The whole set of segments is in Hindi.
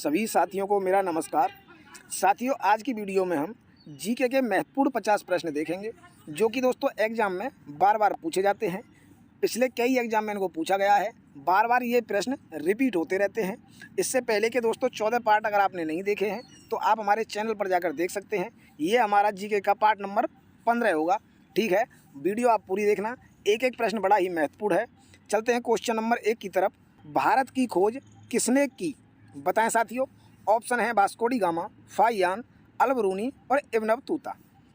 सभी साथियों को मेरा नमस्कार। साथियों, आज की वीडियो में हम जीके के महत्वपूर्ण 50 प्रश्न देखेंगे जो कि दोस्तों एग्जाम में बार बार पूछे जाते हैं। पिछले कई एग्जाम में इनको पूछा गया है, बार बार ये प्रश्न रिपीट होते रहते हैं। इससे पहले के दोस्तों 14 पार्ट अगर आपने नहीं देखे हैं तो आप हमारे चैनल पर जाकर देख सकते हैं। ये हमारा जीके का पार्ट नंबर 15 होगा। ठीक है, वीडियो आप पूरी देखना, एक एक प्रश्न बड़ा ही महत्वपूर्ण है। चलते हैं क्वेश्चन नंबर 1 की तरफ। भारत की खोज किसने की? बताएं साथियों। ऑप्शन है Vasco D gamma, Fahien, Al-Biruni और इब्न बतूता।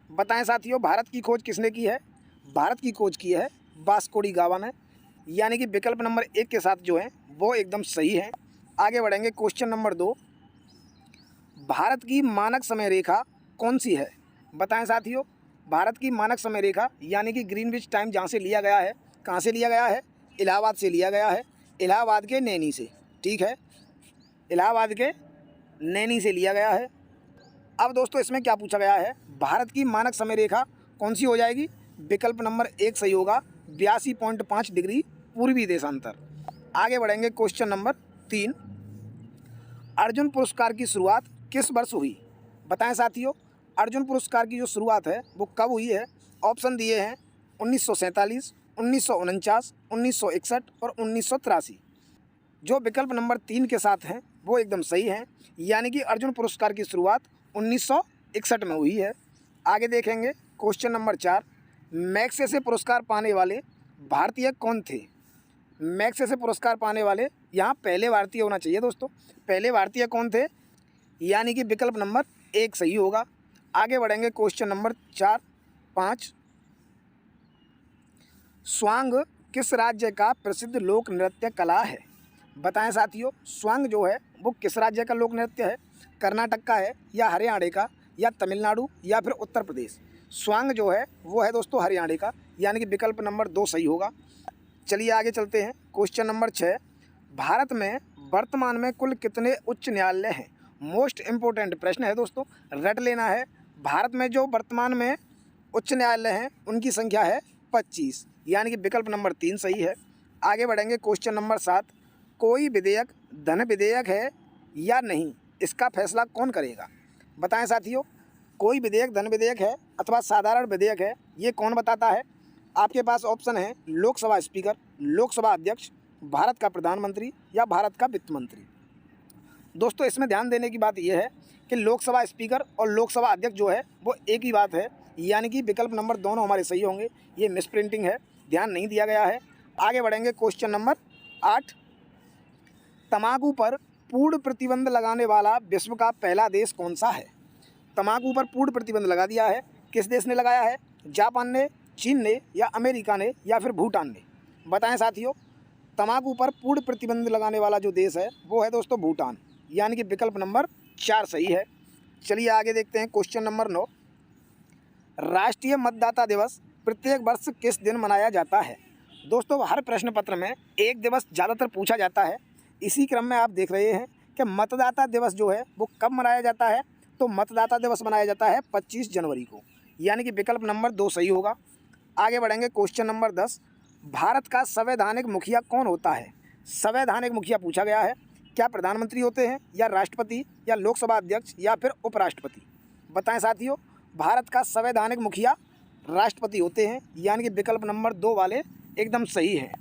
बताएं साथियों, भारत की खोज किसने की है? भारत की खोज की है वास्को डी गामा ने, यानी कि विकल्प नंबर 1 के साथ जो है वो एकदम सही है। आगे बढ़ेंगे क्वेश्चन नंबर 2। भारत की मानक समय रेखा कौन सी है? बताएं साथियों, भारत की मानक समय रेखा यानी कि ग्रीनविच टाइम जहाँ से लिया गया है, कहाँ से लिया गया है? इलाहाबाद से लिया गया है, इलाहाबाद के नैनी से। ठीक है, इलाहाबाद के नैनी से लिया गया है। अब दोस्तों इसमें क्या पूछा गया है? भारत की मानक समय रेखा कौन सी हो जाएगी? विकल्प नंबर 1 सही होगा, 82.5 डिग्री पूर्वी देशांतर। आगे बढ़ेंगे क्वेश्चन नंबर 3। अर्जुन पुरस्कार की शुरुआत किस वर्ष हुई? बताएं साथियों, अर्जुन पुरस्कार की जो शुरुआत है वो कब हुई है? ऑप्शन दिए हैं 1947, 1949, 1961 और 1983। जो विकल्प नंबर 3 के साथ हैं वो एकदम सही हैं, यानी कि अर्जुन पुरस्कार की शुरुआत 1961 में हुई है। आगे देखेंगे क्वेश्चन नंबर 4। मैग्सेसे पुरस्कार पाने वाले भारतीय कौन थे? मैग्सेसे पुरस्कार पाने वाले यहाँ पहले भारतीय होना चाहिए दोस्तों। पहले भारतीय कौन थे? यानी कि विकल्प नंबर 1 सही होगा। आगे बढ़ेंगे क्वेश्चन नंबर 4, 5। स्वांग किस राज्य का प्रसिद्ध लोक नृत्य कला है? बताएं साथियों, स्वांग जो है वो किस राज्य का लोक नृत्य है? कर्नाटक का है या हरियाणा का या तमिलनाडु या फिर उत्तर प्रदेश? स्वांग जो है वो है दोस्तों हरियाणा का, यानी कि विकल्प नंबर 2 सही होगा। चलिए आगे चलते हैं क्वेश्चन नंबर 6। भारत में वर्तमान में कुल कितने उच्च न्यायालय हैं? मोस्ट इम्पोर्टेंट प्रश्न है दोस्तों, रट लेना है। भारत में जो वर्तमान में उच्च न्यायालय हैं उनकी संख्या है 25, यानी कि विकल्प नंबर 3 सही है। आगे बढ़ेंगे क्वेश्चन नंबर 7। कोई विधेयक धन विधेयक है या नहीं, इसका फैसला कौन करेगा? बताएं साथियों, कोई विधेयक धन विधेयक है अथवा साधारण विधेयक है, ये कौन बताता है? आपके पास ऑप्शन है लोकसभा स्पीकर, लोकसभा अध्यक्ष, भारत का प्रधानमंत्री या भारत का वित्त मंत्री। दोस्तों इसमें ध्यान देने की बात यह है कि लोकसभा स्पीकर और लोकसभा अध्यक्ष जो है वो एक ही बात है, यानी कि विकल्प नंबर दोनों हमारे सही होंगे। ये मिसप्रिंटिंग है, ध्यान नहीं दिया गया है। आगे बढ़ेंगे क्वेश्चन नंबर 8। तंबाकू पर पूर्ण प्रतिबंध लगाने वाला विश्व का पहला देश कौन सा है? तंबाकू पर पूर्ण प्रतिबंध लगा दिया है, किस देश ने लगाया है? जापान ने, चीन ने या अमेरिका ने या फिर भूटान ने? बताएं साथियों, तंबाकू पर पूर्ण प्रतिबंध लगाने वाला जो देश है वो है दोस्तों भूटान, यानी कि विकल्प नंबर 4 सही है। चलिए आगे देखते हैं क्वेश्चन नंबर 9। राष्ट्रीय मतदाता दिवस प्रत्येक वर्ष किस दिन मनाया जाता है? दोस्तों हर प्रश्न पत्र में एक दिवस ज़्यादातर पूछा जाता है। इसी क्रम में आप देख रहे हैं कि मतदाता दिवस जो है वो कब मनाया जाता है? तो मतदाता दिवस मनाया जाता है 25 जनवरी को, यानी कि विकल्प नंबर 2 सही होगा। आगे बढ़ेंगे क्वेश्चन नंबर 10। भारत का संवैधानिक मुखिया कौन होता है? संवैधानिक मुखिया पूछा गया है, क्या प्रधानमंत्री होते हैं या राष्ट्रपति या लोकसभा अध्यक्ष या फिर उपराष्ट्रपति? बताएं साथियों, भारत का संवैधानिक मुखिया राष्ट्रपति होते हैं, यानी कि विकल्प नंबर 2 वाले एकदम सही है।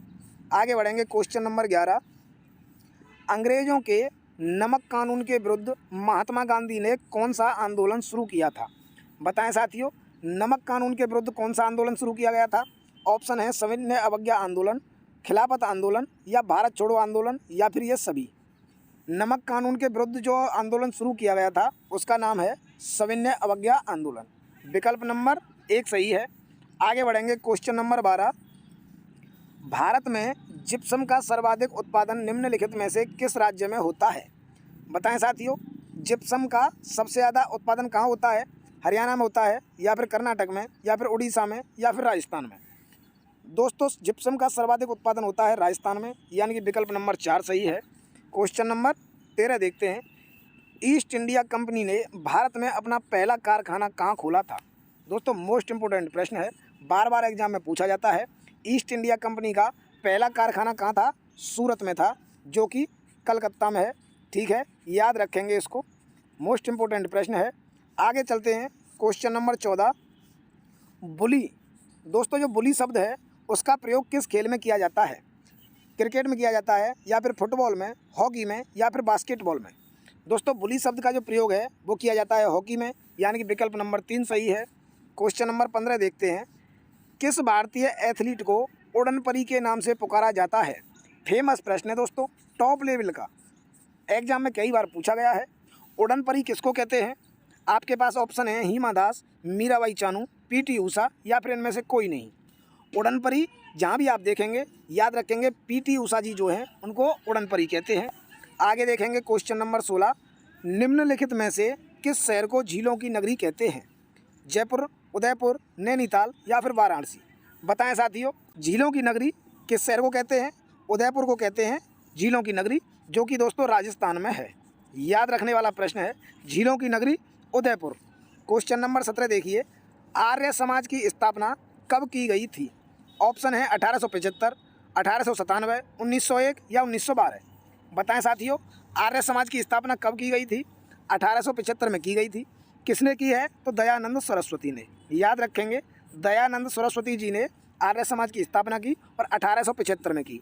आगे बढ़ेंगे क्वेश्चन नंबर 11। अंग्रेजों के नमक कानून के विरुद्ध महात्मा गांधी ने कौन सा आंदोलन शुरू किया था? बताएं साथियों, नमक कानून के विरुद्ध कौन सा आंदोलन शुरू किया गया था? ऑप्शन है सविनय अवज्ञा आंदोलन, खिलाफत आंदोलन या भारत छोड़ो आंदोलन या फिर ये सभी। नमक कानून के विरुद्ध जो आंदोलन शुरू किया गया था उसका नाम है सविनय अवज्ञा आंदोलन, विकल्प नंबर 1 सही है। आगे बढ़ेंगे क्वेश्चन नंबर 12। भारत में जिप्सम का सर्वाधिक उत्पादन निम्नलिखित में से किस राज्य में होता है? बताएं साथियों, जिप्सम का सबसे ज़्यादा उत्पादन कहाँ होता है? हरियाणा में होता है या फिर कर्नाटक में या फिर उड़ीसा में या फिर राजस्थान में? दोस्तों जिप्सम का सर्वाधिक उत्पादन होता है राजस्थान में, यानी कि विकल्प नंबर 4 सही है। क्वेश्चन नंबर 13 देखते हैं। ईस्ट इंडिया कंपनी ने भारत में अपना पहला कारखाना कहाँ खोला था? दोस्तों मोस्ट इम्पोर्टेंट प्रश्न है, बार बार एग्जाम में पूछा जाता है। ईस्ट इंडिया कंपनी का पहला कारखाना कहाँ था? सूरत में था, जो कि कलकत्ता में है। ठीक है, याद रखेंगे इसको, मोस्ट इम्पोर्टेंट प्रश्न है। आगे चलते हैं, क्वेश्चन नंबर 14, बुली। दोस्तों जो बुली शब्द है उसका प्रयोग किस खेल में किया जाता है? क्रिकेट में किया जाता है, या फिर फुटबॉल में, हॉकी में, या फिर बास्केटबॉल में? दोस्तों बुली शब्द का जो प्रयोग है वो किया जाता है हॉकी में, यानी कि विकल्प नंबर 3 सही है। क्वेश्चन नंबर 15 देखते हैं, किस भारतीय एथलीट को उड़न परी के नाम से पुकारा जाता है? फेमस प्रश्न है दोस्तों, टॉप लेवल का, एग्जाम में कई बार पूछा गया है। उड़न परी किसको कहते हैं? आपके पास ऑप्शन है हिमा दास, मीराबाई चानू, पीटी ऊषा, या फिर इनमें से कोई नहीं। उड़न परी जहाँ भी आप देखेंगे याद रखेंगे पीटी ऊषा जी जो हैं उनको उड़न परी कहते हैं। आगे देखेंगे क्वेश्चन नंबर 16, निम्नलिखित में से किस शहर को झीलों की नगरी कहते हैं? जयपुर, उदयपुर, नैनीताल, या फिर वाराणसी? बताएं साथियों, झीलों की नगरी किस शहर को कहते हैं? उदयपुर को कहते हैं झीलों की नगरी, जो कि दोस्तों राजस्थान में है। याद रखने वाला प्रश्न है, झीलों की नगरी उदयपुर। क्वेश्चन नंबर 17 देखिए, आर्य समाज की स्थापना कब की गई थी? ऑप्शन है 1875, 1897, 1901 या 1912। बताएं साथियों, आर्य समाज की स्थापना कब की गई थी? 1875 में की गई थी। किसने की है? तो दयानंद सरस्वती ने। याद रखेंगे, दयानंद सरस्वती जी ने आर्य समाज की स्थापना की और 1875 में की।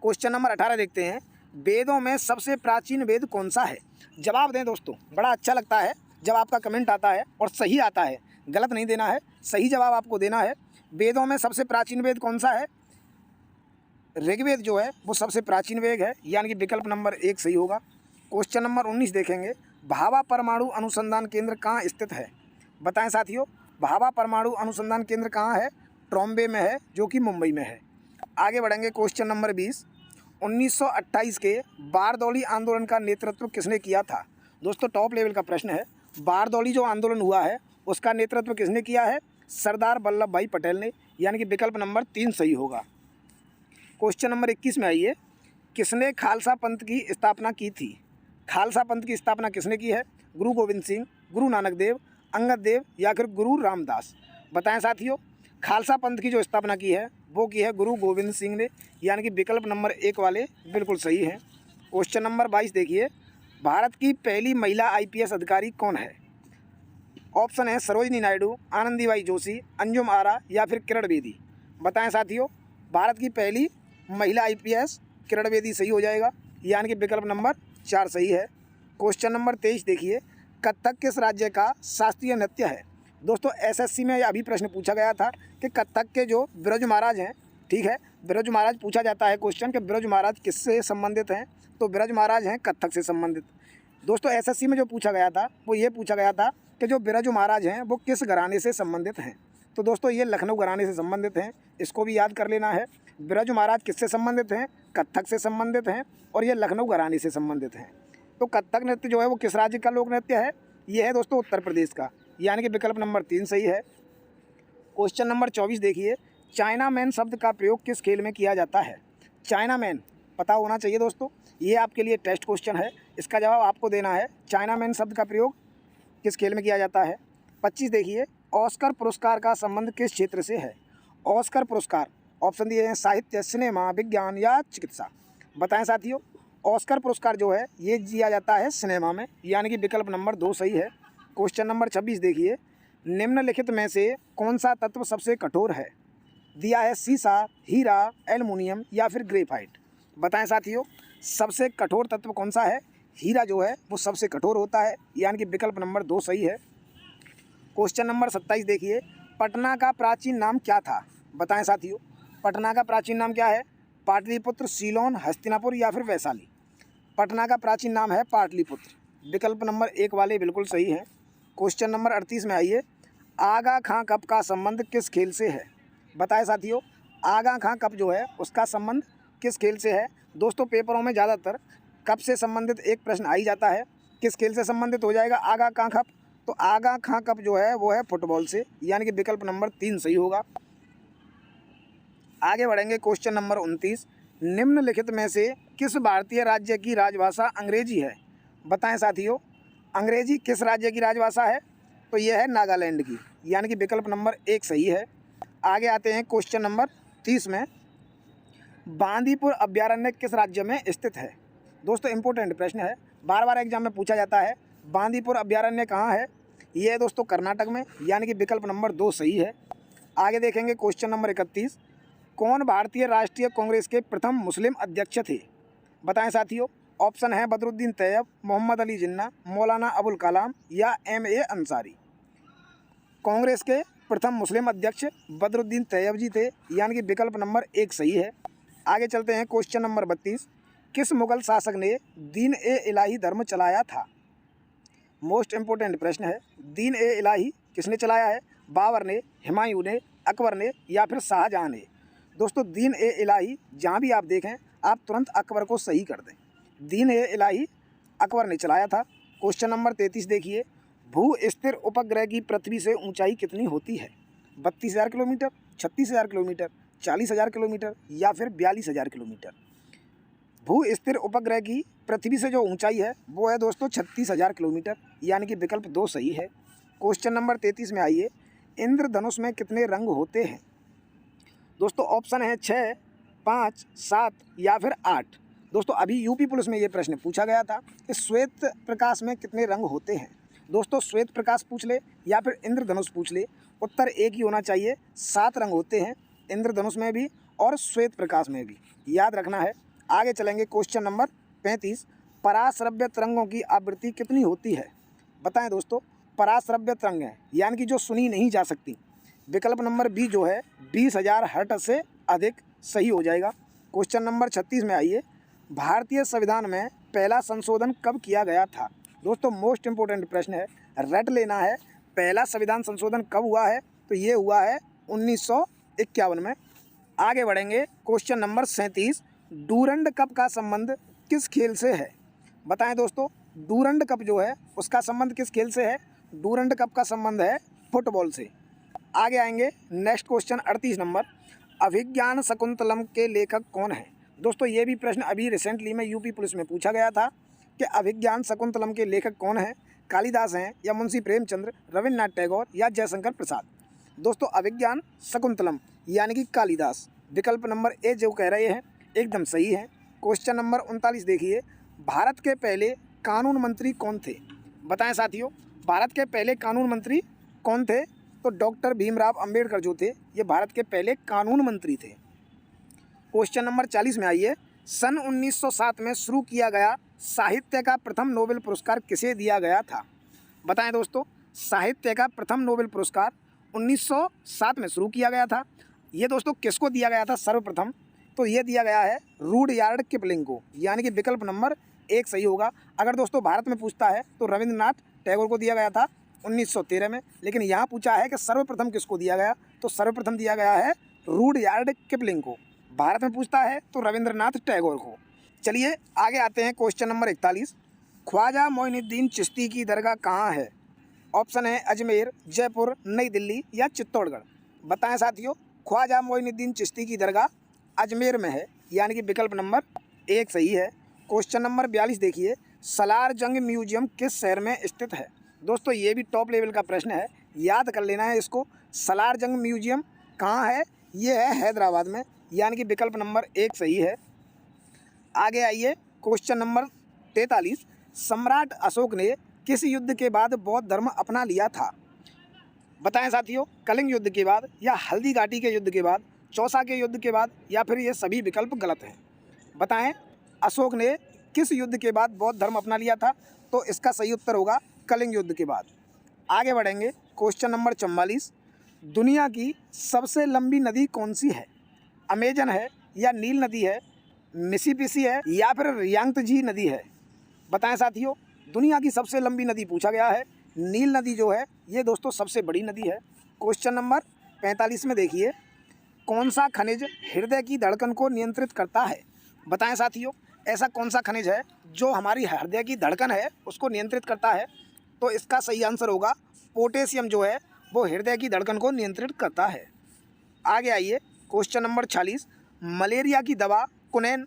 क्वेश्चन नंबर 18 देखते हैं, वेदों में सबसे प्राचीन वेद कौन सा है? जवाब दें दोस्तों, बड़ा अच्छा लगता है जब आपका कमेंट आता है और सही आता है, गलत नहीं देना है, सही जवाब आपको देना है। वेदों में सबसे प्राचीन वेद कौन सा है? ऋग्वेद जो है वो सबसे प्राचीन वेद है, यानी कि विकल्प नंबर 1 सही होगा। क्वेश्चन नंबर 19 देखेंगे, भाभा परमाणु अनुसंधान केंद्र कहाँ स्थित है? बताएं साथियों, भाभा परमाणु अनुसंधान केंद्र कहाँ है? ट्रॉम्बे में है, जो कि मुंबई में है। आगे बढ़ेंगे, क्वेश्चन नंबर 20, 1928 के बारदौली आंदोलन का नेतृत्व किसने किया था? दोस्तों टॉप लेवल का प्रश्न है, बारदौली जो आंदोलन हुआ है उसका नेतृत्व किसने किया है? सरदार वल्लभ भाई पटेल ने, यानी कि विकल्प नंबर 3 सही होगा। क्वेश्चन नंबर 21 में आइए, किसने खालसा पंथ की स्थापना की थी? खालसा पंथ की स्थापना किसने की है? गुरु गोविंद सिंह, गुरु नानक देव, अंगद देव, या फिर गुरु रामदास? बताएं साथियों, खालसा पंथ की जो स्थापना की है वो की है गुरु गोविंद सिंह ने, यानी कि विकल्प नंबर 1 वाले बिल्कुल सही हैं। क्वेश्चन नंबर 22 देखिए, भारत की पहली महिला IPS अधिकारी कौन है? ऑप्शन है सरोजिनी नायडू, आनंदीबाई जोशी, अंजुम आरा, या फिर किरण बेदी? बताएं साथियों, भारत की पहली महिला IPS किरण बेदी सही हो जाएगा, यानी कि विकल्प नंबर 4 सही है। क्वेश्चन नंबर 23 देखिए, कथक किस राज्य का शास्त्रीय नृत्य है? दोस्तों SSC में अभी प्रश्न पूछा गया था कि कथक के जो ब्रज महाराज हैं, ठीक है, ब्रज महाराज पूछा जाता है क्वेश्चन कि ब्रज महाराज किससे संबंधित हैं? तो ब्रज महाराज हैं कथक से संबंधित। दोस्तों SSC में जो पूछा गया था वो ये पूछा गया था कि जो ब्रज महाराज हैं वो किस घराने से संबंधित हैं? तो दोस्तों ये लखनऊ घराने से संबंधित हैं, इसको भी याद कर लेना है। ब्रज महाराज किससे संबंधित हैं? कथक से संबंधित हैं, और ये लखनऊ घराने से संबंधित हैं। तो कथक नृत्य जो है वो किस राज्य का लोक नृत्य है? ये है दोस्तों उत्तर प्रदेश का, यानी कि विकल्प नंबर 3 सही है। क्वेश्चन नंबर 24 देखिए, चाइना मैन शब्द का प्रयोग किस खेल में किया जाता है? चाइना मैन पता होना चाहिए दोस्तों, ये आपके लिए टेस्ट क्वेश्चन है, इसका जवाब आपको देना है। चाइना मैन शब्द का प्रयोग किस खेल में किया जाता है? 25 देखिए, ऑस्कर पुरस्कार का संबंध किस क्षेत्र से है? ऑस्कर पुरस्कार ऑप्शन दिए हैं साहित्य, सिनेमा, विज्ञान, या चिकित्सा? बताएं साथियों, ऑस्कर पुरस्कार जो है ये दिया जाता है सिनेमा में, यानी कि विकल्प नंबर 2 सही है। क्वेश्चन नंबर 26 देखिए, निम्नलिखित में से कौन सा तत्व सबसे कठोर है? दिया है सीसा, हीरा, एल्युमिनियम, या फिर ग्रेफाइट? बताएं साथियों, सबसे कठोर तत्व कौन सा है? हीरा जो है वो सबसे कठोर होता है, यानी कि विकल्प नंबर 2 सही है। क्वेश्चन नंबर 27 देखिए, पटना का प्राचीन नाम क्या था? बताएं साथियों, पटना का प्राचीन नाम क्या है? पाटलिपुत्र, सीलोन, हस्तिनापुर, या फिर वैशाली? पटना का प्राचीन नाम है पाटलिपुत्र, विकल्प नंबर 1 वाले बिल्कुल सही हैं। क्वेश्चन नंबर 38 में आइए, आगा खां कप का संबंध किस खेल से है? बताएं साथियों, आगा खां कप जो है उसका संबंध किस खेल से है? दोस्तों पेपरों में ज़्यादातर कप से संबंधित एक प्रश्न आ ही जाता है, किस खेल से संबंधित हो जाएगा आगा खां कप? तो आगा खां कप जो है वो है फुटबॉल से, यानी कि विकल्प नंबर 3 सही होगा। आगे बढ़ेंगे, क्वेश्चन नंबर 29, निम्नलिखित में से किस भारतीय राज्य की राजभाषा अंग्रेजी है? बताएं साथियों, अंग्रेजी किस राज्य की राजभाषा है? तो यह है नागालैंड की, यानी कि विकल्प नंबर 1 सही है। आगे आते हैं क्वेश्चन नंबर 30 में, बांदीपुर अभ्यारण्य किस राज्य में स्थित है? दोस्तों इंपॉर्टेंट प्रश्न है, बार बार एग्जाम में पूछा जाता है। बांदीपुर अभयारण्य कहाँ है? ये है दोस्तों कर्नाटक में, यानी कि विकल्प नंबर 2 सही है। आगे देखेंगे क्वेश्चन नंबर 31, कौन भारतीय राष्ट्रीय कांग्रेस के प्रथम मुस्लिम अध्यक्ष थे? बताएं साथियों। ऑप्शन है बदरुद्दीन तैयब, मोहम्मद अली जिन्ना, मौलाना अबुल कलाम या M.A. अंसारी। कांग्रेस के प्रथम मुस्लिम अध्यक्ष बदरुद्दीन तैयब जी थे, यानी कि विकल्प नंबर 1 सही है। आगे चलते हैं क्वेश्चन नंबर 32, किस मुगल शासक ने दीन ए इलाही धर्म चलाया था? मोस्ट इंपोर्टेंट प्रश्न है, दीन ए इलाही किसने चलाया है? बाबर ने, हुमायूं ने, अकबर ने या फिर शाहजहां ने? दोस्तों दीन ए इलाही जहाँ भी आप देखें आप तुरंत अकबर को सही कर दें। दीन ए इलाही अकबर ने चलाया था। क्वेश्चन नंबर 33 देखिए, भू स्थिर उपग्रह की पृथ्वी से ऊंचाई कितनी होती है? 32,000 किलोमीटर, 36,000 किलोमीटर, 40,000 किलोमीटर या फिर 42,000 किलोमीटर? भू स्थिर उपग्रह की पृथ्वी से जो ऊंचाई है वो है दोस्तों 36,000 किलोमीटर, यानी कि विकल्प 2 सही है। क्वेश्चन नंबर 33 में आइए, इंद्रधनुष में कितने रंग होते हैं? दोस्तों ऑप्शन है 6, 5, 7 या फिर 8। दोस्तों अभी यूपी पुलिस में ये प्रश्न पूछा गया था कि श्वेत प्रकाश में कितने रंग होते हैं। दोस्तों श्वेत प्रकाश पूछ ले या फिर इंद्रधनुष पूछ ले, उत्तर एक ही होना चाहिए। 7 रंग होते हैं इंद्रधनुष में भी और श्वेत प्रकाश में भी, याद रखना है। आगे चलेंगे क्वेश्चन नंबर 35, पराश्रव्य तरंगों की आवृत्ति कितनी होती है? बताएं दोस्तों, पराश्रव्य तरंगें यानी कि जो सुनी नहीं जा सकती, विकल्प नंबर बी जो है 20,000 हर्ट्ज से अधिक सही हो जाएगा। क्वेश्चन नंबर 36 में आइए, भारतीय संविधान में पहला संशोधन कब किया गया था? दोस्तों मोस्ट इंपोर्टेंट प्रश्न है, रट लेना है। पहला संविधान संशोधन कब हुआ है? तो ये हुआ है 1951 में। आगे बढ़ेंगे क्वेश्चन नंबर 37, डूरंड कप का संबंध किस खेल से है? बताएं दोस्तों, डूरंड कप जो है उसका संबंध किस खेल से है? डूरंड कप का संबंध है फुटबॉल से। आगे आएंगे नेक्स्ट क्वेश्चन 38 नंबर, अभिज्ञान शकुंतलम के लेखक कौन है? दोस्तों ये भी प्रश्न अभी रिसेंटली में यूपी पुलिस में पूछा गया था कि अभिज्ञान शकुंतलम के लेखक कौन है? कालिदास हैं या मुंशी प्रेमचंद्र, रविन्द्रनाथ टैगोर या जयशंकर प्रसाद? दोस्तों अभिज्ञान शकुंतलम यानी कि कालिदास, विकल्प नंबर ए जो कह रहे हैं एकदम सही है। क्वेश्चन नंबर 39 देखिए, भारत के पहले कानून मंत्री कौन थे? बताएं साथियों, भारत के पहले कानून मंत्री कौन थे? तो डॉक्टर भीमराव अंबेडकर जो थे ये भारत के पहले कानून मंत्री थे। क्वेश्चन नंबर 40 में आइए, सन 1907 में शुरू किया गया साहित्य का प्रथम नोबेल पुरस्कार किसे दिया गया था? बताएं दोस्तों, साहित्य का प्रथम नोबेल पुरस्कार 1907 में शुरू किया गया था। ये दोस्तों किसको दिया गया था सर्वप्रथम? तो ये दिया गया है रुडयार्ड किपलिंग को, यानी कि विकल्प नंबर 1 सही होगा। अगर दोस्तों भारत में पूछता है तो रविन्द्रनाथ टैगोर को दिया गया था 1913 में, लेकिन यहाँ पूछा है कि सर्वप्रथम किसको दिया गया, तो सर्वप्रथम दिया गया है रुडयार्ड किपलिंग को। भारत में पूछता है तो रविन्द्रनाथ टैगोर को। चलिए आगे आते हैं क्वेश्चन नंबर 41, ख्वाजा मोइनुद्दीन चिश्ती की दरगाह कहाँ है? ऑप्शन है अजमेर, जयपुर, नई दिल्ली या चित्तौड़गढ़? बताएं साथियों, ख्वाजा मोइनुद्दीन चिश्ती की दरगाह अजमेर में है, यानी कि विकल्प नंबर 1 सही है। क्वेश्चन नंबर 42 देखिए, सलार जंग म्यूजियम किस शहर में स्थित है? दोस्तों ये भी टॉप लेवल का प्रश्न है, याद कर लेना है इसको। सलार जंग म्यूजियम कहाँ है? ये है हैदराबाद में, यानी कि विकल्प नंबर 1 सही है। आगे आइए क्वेश्चन नंबर 43, सम्राट अशोक ने किस युद्ध के बाद बौद्ध धर्म अपना लिया था? बताएं साथियों, कलिंग युद्ध के बाद या हल्दी घाटी के युद्ध के बाद, चौसा के युद्ध के बाद या फिर ये सभी विकल्प गलत हैं? बताएं अशोक ने किस युद्ध के बाद बौद्ध धर्म अपना लिया था? तो इसका सही उत्तर होगा कलिंग युद्ध के बाद। आगे बढ़ेंगे क्वेश्चन नंबर 44, दुनिया की सबसे लंबी नदी कौन सी है? अमेजन है या नील नदी है, मिसिसिपी है या फिर यांगत्जे नदी है? बताएं साथियों, दुनिया की सबसे लंबी नदी पूछा गया है, नील नदी जो है ये दोस्तों सबसे बड़ी नदी है। क्वेश्चन नंबर 45 में देखिए, कौन सा खनिज हृदय की धड़कन को नियंत्रित करता है? बताएं साथियों, ऐसा कौन सा खनिज है जो हमारी हृदय की धड़कन है उसको नियंत्रित करता है? तो इसका सही आंसर होगा पोटेशियम जो है वो हृदय की धड़कन को नियंत्रित करता है। आगे आइए क्वेश्चन नंबर 46, मलेरिया की दवा कुनैन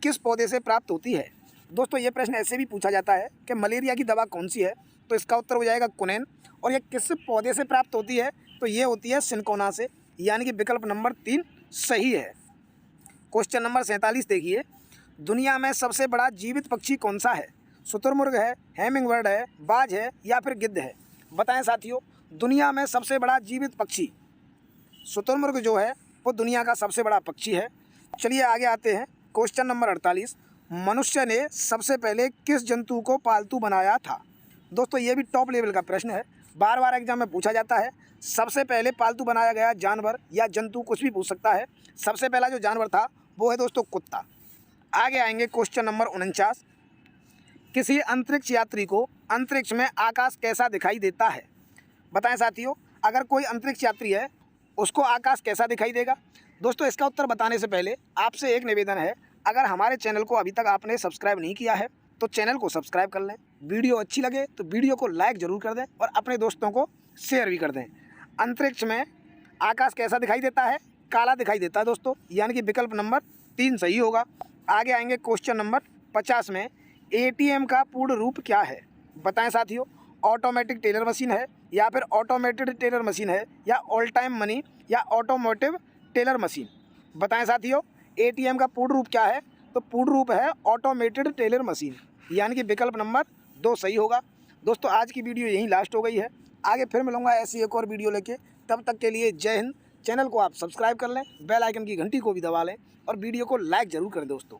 किस पौधे से प्राप्त होती है? दोस्तों ये प्रश्न ऐसे भी पूछा जाता है कि मलेरिया की दवा कौन सी है, तो इसका उत्तर हो जाएगा कुनैन। और ये किस पौधे से प्राप्त होती है? तो ये होती है सिनकोना से, यानी कि विकल्प नंबर 3 सही है। क्वेश्चन नंबर 47 देखिए, दुनिया में सबसे बड़ा जीवित पक्षी कौन सा है? शुतुरमुर्ग है, हेमिंगबर्ड है, बाज है या फिर गिद्ध है? बताएं साथियों, दुनिया में सबसे बड़ा जीवित पक्षी शुतुरमुर्ग जो है वो दुनिया का सबसे बड़ा पक्षी है। चलिए आगे आते हैं। क्वेश्चन नंबर 48, मनुष्य ने सबसे पहले किस जंतु को पालतू बनाया था? दोस्तों ये भी टॉप लेवल का प्रश्न है, बार बार एग्जाम में पूछा जाता है। सबसे पहले पालतू बनाया गया जानवर या जंतु कुछ भी पूछ सकता है। सबसे पहला जो जानवर था वो है दोस्तों कुत्ता। आगे आएंगे क्वेश्चन नंबर 49, किसी अंतरिक्ष यात्री को अंतरिक्ष में आकाश कैसा दिखाई देता है? बताएं साथियों, अगर कोई अंतरिक्ष यात्री है उसको आकाश कैसा दिखाई देगा? दोस्तों इसका उत्तर बताने से पहले आपसे एक निवेदन है, अगर हमारे चैनल को अभी तक आपने सब्सक्राइब नहीं किया है तो चैनल को सब्सक्राइब कर लें। वीडियो अच्छी लगे तो वीडियो को लाइक ज़रूर कर दें और अपने दोस्तों को शेयर भी कर दें। अंतरिक्ष में आकाश कैसा दिखाई देता है? काला दिखाई देता है दोस्तों, यानी कि विकल्प नंबर 3 सही होगा। आगे आएंगे क्वेश्चन नंबर 50 में, ATM का पूर्ण रूप क्या है? बताएं साथियों, ऑटोमेटिक टेलर मशीन है या फिर ऑटोमेटेड टेलर मशीन है या ऑल टाइम मनी या ऑटोमोटिव टेलर मशीन? बताएं साथियों, ATM का पूर्ण रूप क्या है? तो पूर्ण रूप है ऑटोमेटेड टेलर मशीन, यानी कि विकल्प नंबर 2 सही होगा। दोस्तों आज की वीडियो यहीं लास्ट हो गई है, आगे फिर मिलूंगा ऐसी एक और वीडियो लेके। तब तक के लिए जय हिंद। चैनल को आप सब्सक्राइब कर लें, बेल आइकन की घंटी को भी दबा लें और वीडियो को लाइक ज़रूर करें दोस्तों।